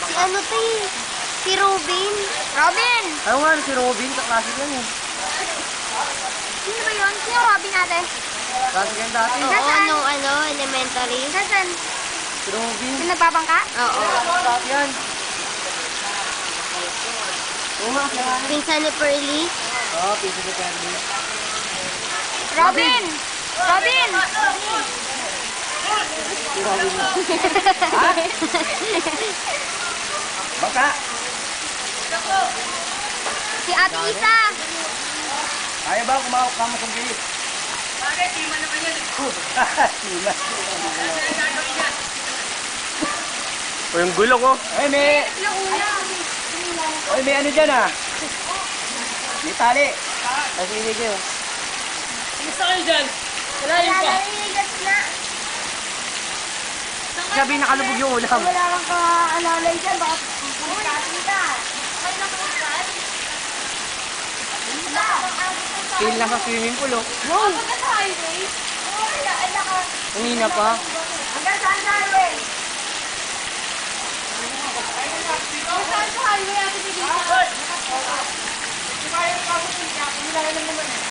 Si ano to eh? Si Robin. Robin! Ayaw nga, si Robin. Kaklase yan eh. Sino ba yun? Sino Robin ate? Klase yan dati. Oo, nung ano, elementary. Nasaan? Si Robin. Yung nagpapangka? Oo. Dati yan. Oo nga, kaya nga. Pinsan ni Pearly. Oo, pinsan ni Pearly. Robin! Robin! Si Robin mo. Ha? Baka! Si Ate Isa! Kaya ba kumawak ka mo kung bilis? Bakit? Tima naman yan. Sila. O yung gulo ko. Ay, may ano dyan ah. May tali. Ay, sige kayo. Gusto kayo dyan? Kalahin pa. Sabi nakalubog yung ulam. Wala kang ka-alalay dyan, baka pumikasin ka. Feel na sa swimming pool oh. Wow! Hanggang sa highway? Kanina pa. Hanggang saan sa highway? Hanggang saan sa highway, ate Bibita?